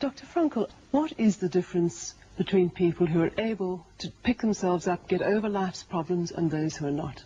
Dr. Frankl, what is the difference between people who are able to pick themselves up, get over life's problems, and those who are not?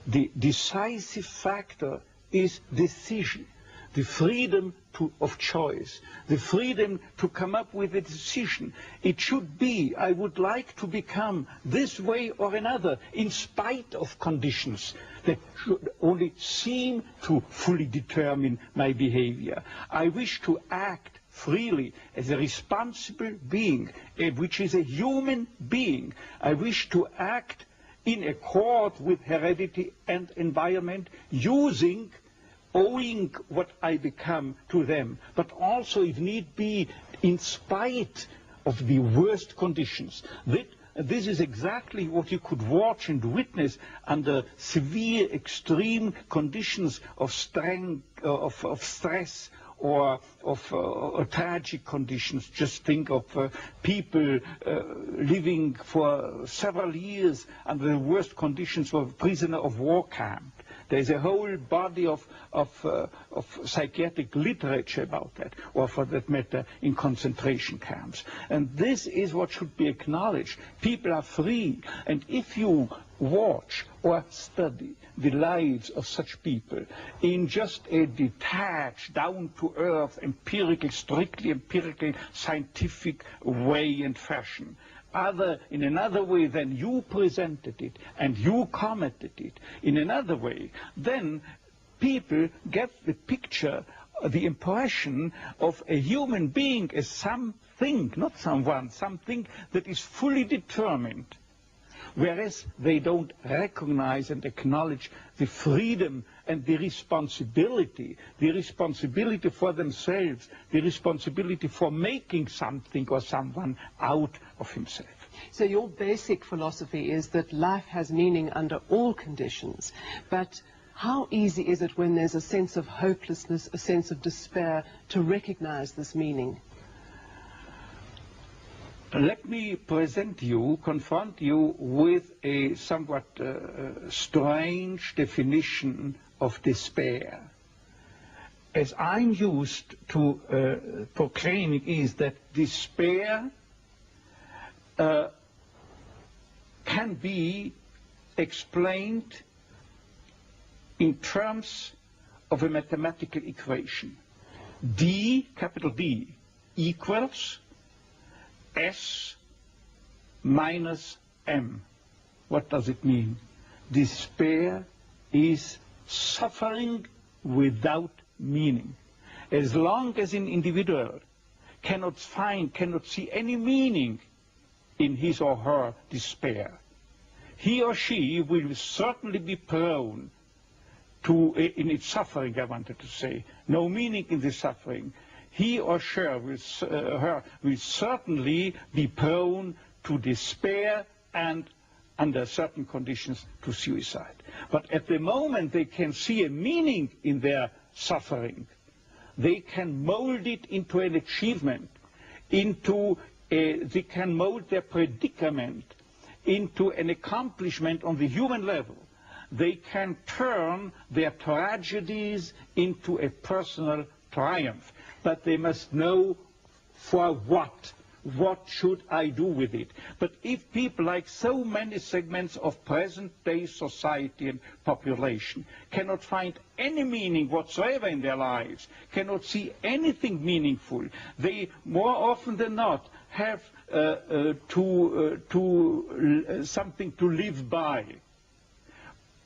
The decisive factor is decision, the freedom of choice, the freedom to come up with a decision. It should be, I would like to become this way or another, in spite of conditions that should only seem to fully determine my behavior. I wish to act freely as a responsible being, which is a human being. I wish to act in accord with heredity and environment, owing what I become to them, but also, if need be, in spite of the worst conditions. This is exactly what you could watch and witness under severe, extreme conditions of stress, or of tragic conditions. Just think of people living for several years under the worst conditions of a prisoner of war camp. There's a whole body of psychiatric literature about that, or for that matter, in concentration camps. And this is what should be acknowledged. People are free, and if you watch or study the lives of such people in just a detached, down-to-earth, strictly empirical, scientific way and fashion, in another way than you presented it and you commented it, in another way, then people get the picture, the impression of a human being as something, not someone, something that is fully determined. Whereas they don't recognize and acknowledge the freedom and the responsibility for themselves, the responsibility for making something or someone out of himself. So your basic philosophy is that life has meaning under all conditions, but how easy is it when there's a sense of hopelessness, a sense of despair, to recognize this meaning? Let me confront you with a somewhat strange definition of despair. As I'm used to proclaiming is that despair can be explained in terms of a mathematical equation. D, capital D, equals S minus M. What does it mean? Despair is suffering without meaning. As long as an individual cannot see any meaning in his or her despair, he or she will certainly be prone to, in its suffering, I wanted to say, no meaning in the suffering. He or she will certainly be prone to despair and, under certain conditions, to suicide. But at the moment they can see a meaning in their suffering, they can mold it into an achievement, they can mold their predicament into an accomplishment on the human level. They can turn their tragedies into a personal triumph. But they must know for what. What should I do with it? But if people, like so many segments of present-day society and population, cannot find any meaning whatsoever in their lives, cannot see anything meaningful, they more often than not have something to live by,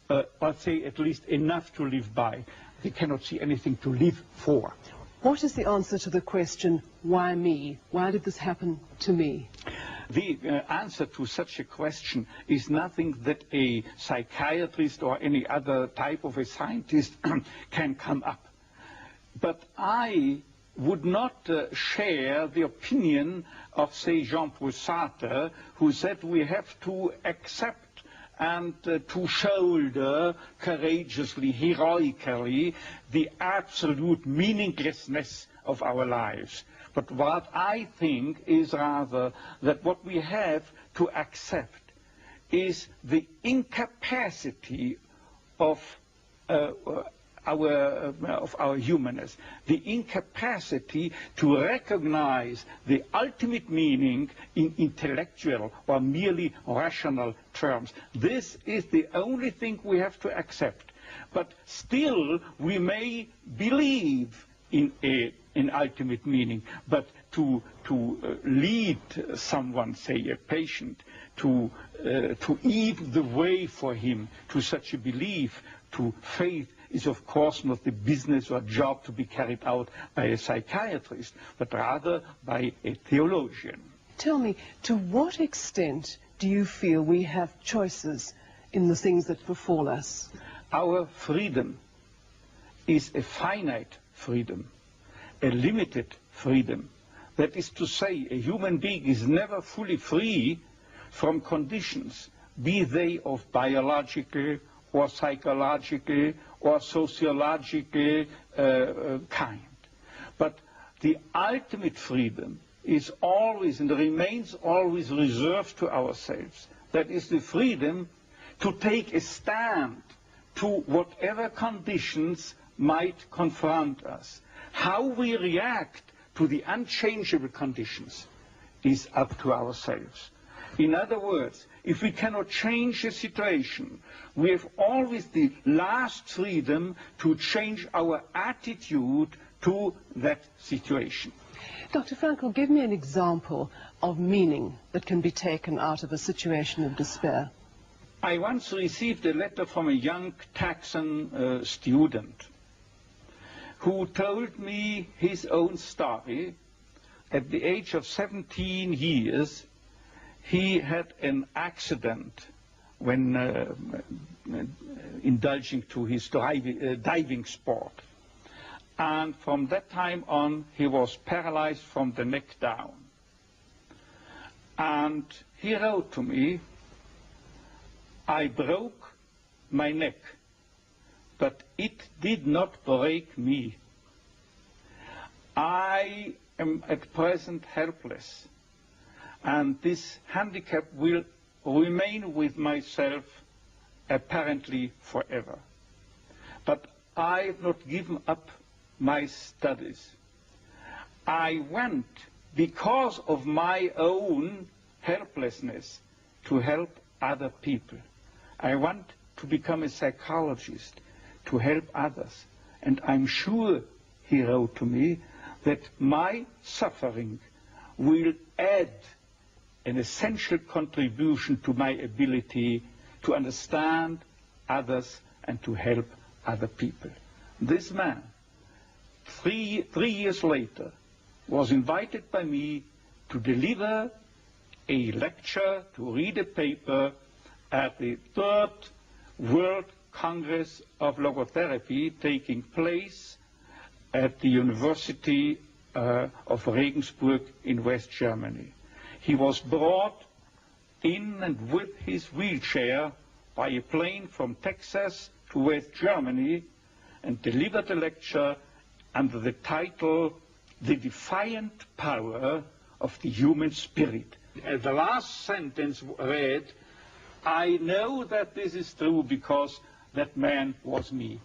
or say at least enough to live by. They cannot see anything to live for. What is the answer to the question, why me? Why did this happen to me? The answer to such a question is nothing that a psychiatrist or any other type of a scientist can come up. But I would not share the opinion of, say, Jean-Paul Sartre, who said we have to accept and to shoulder courageously, heroically, the absolute meaninglessness of our lives. But what I think is rather that what we have to accept is the incapacity of our humanness, the incapacity to recognize the ultimate meaning in intellectual or merely rational terms. This is the only thing we have to accept. But still, we may believe in an ultimate meaning, but to lead someone, say a patient, to eat the way for him to such a belief, to faith, is of course not the business or job to be carried out by a psychiatrist, but rather by a theologian. Tell me, to what extent do you feel we have choices in the things that befall us? Our freedom is a finite freedom, a limited freedom. That is to say, a human being is never fully free from conditions, be they of biological or psychological or sociological kind. But the ultimate freedom is always and remains always reserved to ourselves. That is the freedom to take a stand to whatever conditions might confront us. How we react to the unchangeable conditions is up to ourselves. In other words, if we cannot change the situation, we have always the last freedom to change our attitude to that situation. Dr. Frankl, give me an example of meaning that can be taken out of a situation of despair. I once received a letter from a young Texan student who told me his own story. At the age of 17 years, he had an accident when indulging to his diving sport. And from that time on, he was paralyzed from the neck down. And he wrote to me, "I broke my neck, but it did not break me. I am at present helpless, and this handicap will remain with myself apparently forever. But I have not given up my studies. I went, because of my own helplessness, to help other people. I want to become a psychologist, to help others. And I'm sure," he wrote to me, "that my suffering will add an essential contribution to my ability to understand others and to help other people." This man, three years later, was invited by me to deliver a lecture, to read a paper at the 3rd World Congress of Logotherapy taking place at the University of Regensburg in West Germany. He was brought in and with his wheelchair by a plane from Texas to West Germany and delivered a lecture under the title, "The Defiant Power of the Human Spirit." The last sentence read, "I know that this is true because that man was me."